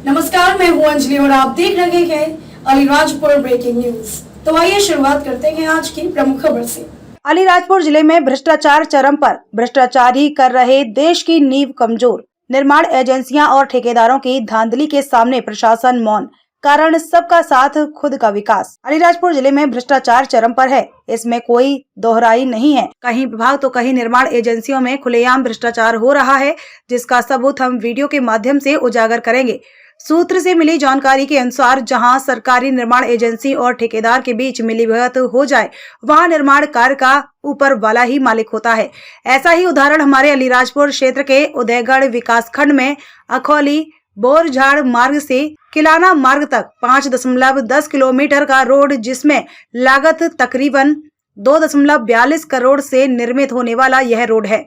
नमस्कार, मैं हूं अंजलि और आप देख रहे हैं अलीराजपुर ब्रेकिंग न्यूज। तो आइए शुरुआत करते हैं आज की प्रमुख खबर से। अलीराजपुर जिले में भ्रष्टाचार चरम पर। भ्रष्टाचारी कर रहे देश की नींव कमजोर। निर्माण एजेंसियां और ठेकेदारों की धांधली के सामने प्रशासन मौन। कारण सबका साथ, खुद का विकास। अलीराजपुर जिले में भ्रष्टाचार चरम पर है, इसमें कोई दोहराई नहीं है। कहीं विभाग तो कहीं निर्माण एजेंसियों में खुलेआम भ्रष्टाचार हो रहा है, जिसका सबूत हम वीडियो के माध्यम से उजागर करेंगे। सूत्र से मिली जानकारी के अनुसार जहां सरकारी निर्माण एजेंसी और ठेकेदार के बीच मिलीभगत हो जाए, वहां निर्माण कार्य का ऊपर वाला ही मालिक होता है। ऐसा ही उदाहरण हमारे अलीराजपुर क्षेत्र के उदयगढ़ विकास खंड में अखौली बोरझाड़ मार्ग से किलाना मार्ग तक 5.10 किलोमीटर का रोड, जिसमें लागत तकरीबन 2.42 करोड़ से निर्मित होने वाला यह रोड है,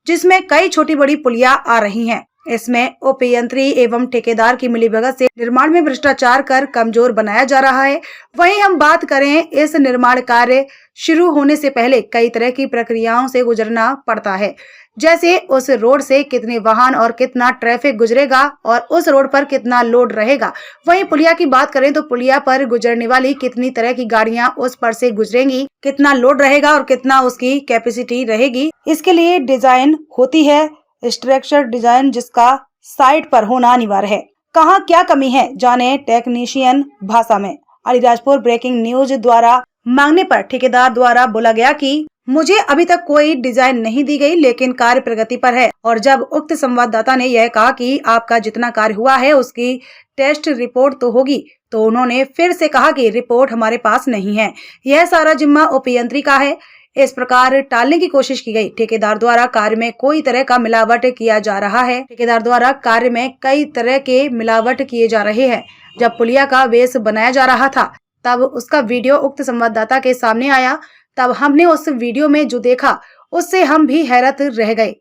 जिसमें कई छोटी बड़ी पुलिया आ रही हैं। इसमें उपयंत्री एवं ठेकेदार की मिलीभगत से निर्माण में भ्रष्टाचार कर कमजोर बनाया जा रहा है। वहीं हम बात करें, इस निर्माण कार्य शुरू होने से पहले कई तरह की प्रक्रियाओं से गुजरना पड़ता है, जैसे उस रोड से कितने वाहन और कितना ट्रैफिक गुजरेगा और उस रोड पर कितना लोड रहेगा। वहीं पुलिया की बात करें तो पुलिया पर गुजरने वाली कितनी तरह की गाड़ियां उस पर से गुजरेंगी, कितना लोड रहेगा और कितना उसकी कैपेसिटी रहेगी। इसके लिए डिजाइन होती है स्ट्रक्चर डिजाइन, जिसका साइट पर होना अनिवार्य है। कहाँ क्या कमी है, जाने टेक्नीशियन भाषा में। अलीराजपुर ब्रेकिंग न्यूज द्वारा मांगने पर ठेकेदार द्वारा बोला गया कि मुझे अभी तक कोई डिजाइन नहीं दी गई, लेकिन कार्य प्रगति पर है। और जब उक्त संवाददाता ने यह कहा कि आपका जितना कार्य हुआ है उसकी टेस्ट रिपोर्ट तो होगी, तो उन्होंने फिर से कहा कि रिपोर्ट हमारे पास नहीं है, यह सारा जिम्मा उपयंत्री का है। इस प्रकार टालने की कोशिश की गई। ठेकेदार द्वारा कार्य में कोई तरह का मिलावट किया जा रहा है। ठेकेदार द्वारा कार्य में कई तरह के मिलावट किए जा रहे हैं। जब पुलिया का बेस बनाया जा रहा था, तब उसका वीडियो उक्त संवाददाता के सामने आया। तब हमने उस वीडियो में जो देखा, उससे हम भी हैरत रह गए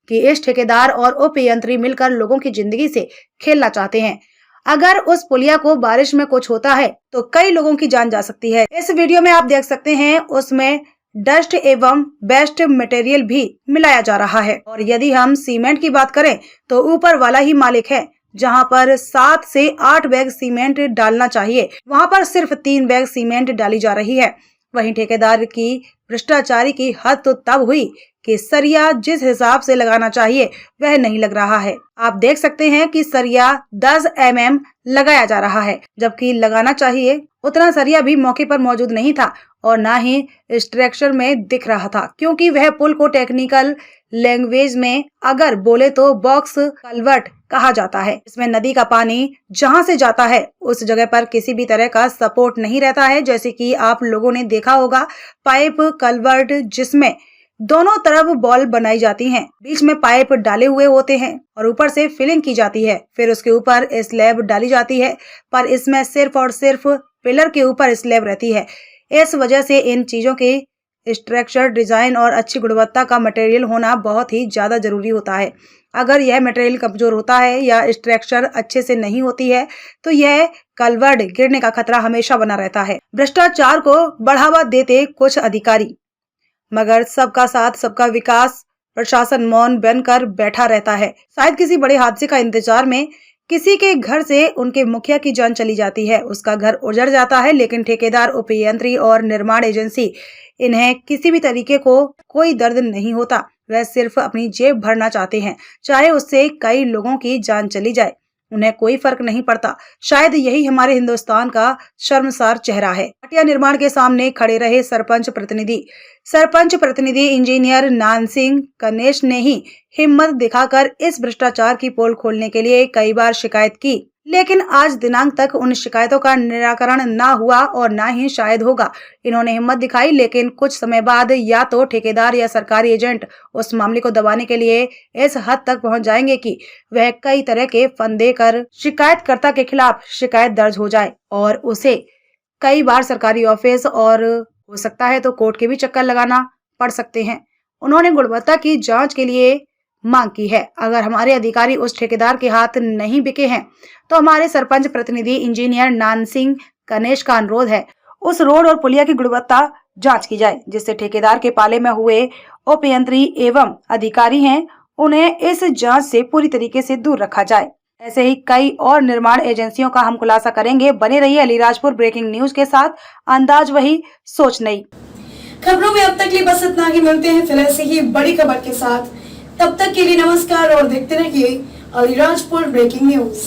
कि इस ठेकेदार और उपयंत्री मिलकर लोगों की जिंदगी से खेलना चाहते हैं। अगर उस पुलिया को बारिश में कुछ होता है तो कई लोगों की जान जा सकती है। इस वीडियो में आप देख सकते हैं, उसमें डस्ट एवं बेस्ट मटेरियल भी मिलाया जा रहा है। और यदि हम सीमेंट की बात करें तो ऊपर वाला ही मालिक है। जहां पर 7 से 8 बैग सीमेंट डालना चाहिए, वहां पर सिर्फ 3 बैग सीमेंट डाली जा रही है। वहीं ठेकेदार की भ्रष्टाचारी की हद तो तब हुई कि सरिया जिस हिसाब से लगाना चाहिए वह नहीं लग रहा है। आप देख सकते हैं कि सरिया 10 mm लगाया जा रहा है, जबकि लगाना चाहिए उतना सरिया भी मौके पर मौजूद नहीं था और ना ही स्ट्रक्चर में दिख रहा था, क्योंकि वह पुल को टेक्निकल लैंग्वेज में अगर बोले तो बॉक्स कल्वर्ट कहा जाता है। इसमें नदी का पानी जहां से जाता है उस जगह पर किसी भी तरह का सपोर्ट नहीं रहता है। जैसे कि आप लोगों ने देखा होगा, पाइप कल्वर्ट जिसमें दोनों तरफ बॉल बनाई जाती हैं, बीच में पाइप डाले हुए होते हैं और ऊपर से फिलिंग की जाती है, फिर उसके ऊपर स्लैब डाली जाती है। पर इसमें सिर्फ और सिर्फ पिलर के ऊपर स्लैब रहती है। इस वजह से इन चीजों के स्ट्रक्चर डिजाइन और अच्छी गुणवत्ता का मटेरियल होना बहुत ही ज्यादा जरूरी होता है। अगर यह मटेरियल कमजोर होता है या स्ट्रक्चर अच्छे से नहीं होती है तो यह कलवर्ड गिरने का खतरा हमेशा बना रहता है। भ्रष्टाचार को बढ़ावा देते कुछ अधिकारी, मगर सबका साथ सबका विकास प्रशासन मौन बनकर बैठा रहता है। शायद किसी बड़े हादसे का इंतजार में किसी के घर से उनके मुखिया की जान चली जाती है, उसका घर उजड़ जाता है, लेकिन ठेकेदार, उपयंत्री और निर्माण एजेंसी, इन्हें किसी भी तरीके को कोई दर्द नहीं होता। वह सिर्फ अपनी जेब भरना चाहते हैं, चाहे उससे कई लोगों की जान चली जाए, उन्हें कोई फर्क नहीं पड़ता। शायद यही हमारे हिंदुस्तान का शर्मसार चेहरा है। हटिया निर्माण के सामने खड़े रहे सरपंच प्रतिनिधि इंजीनियर नानसिंह गणेश ने ही हिम्मत दिखाकर इस भ्रष्टाचार की पोल खोलने के लिए कई बार शिकायत की, लेकिन आज दिनांक तक उन शिकायतों का निराकरण ना हुआ और ना ही शायद होगा। इन्होंने हिम्मत दिखाई, लेकिन कुछ समय बाद या तो ठेकेदार या सरकारी एजेंट उस मामले को दबाने के लिए इस हद तक पहुंच जाएंगे कि वह कई तरह के फंदे कर शिकायतकर्ता के खिलाफ शिकायत दर्ज हो जाए और उसे कई बार सरकारी ऑफिस और हो सकता है तो कोर्ट के भी चक्कर लगाना पड़ सकते हैं। उन्होंने गुणवत्ता की जांच के लिए मांग की है। अगर हमारे अधिकारी उस ठेकेदार के हाथ नहीं बिके हैं तो हमारे सरपंच प्रतिनिधि इंजीनियर नानसिंह गणेश का अनुरोध है, उस रोड और पुलिया की गुणवत्ता जांच की जाए, जिससे ठेकेदार के पाले में हुए उपयंत्री एवं अधिकारी हैं उन्हें इस जांच से पूरी तरीके से दूर रखा जाए। ऐसे ही कई और निर्माण एजेंसियों का हम खुलासा करेंगे। बने रहिए अलीराजपुर ब्रेकिंग न्यूज के साथ। अंदाज वही, सोच नहीं। खबरों में अब तक लिए बस इतना ही। मिलते हैं फिर ऐसी ही बड़ी खबर के साथ। तब तक के लिए नमस्कार और देखते रहिए अलीराजपुर ब्रेकिंग न्यूज।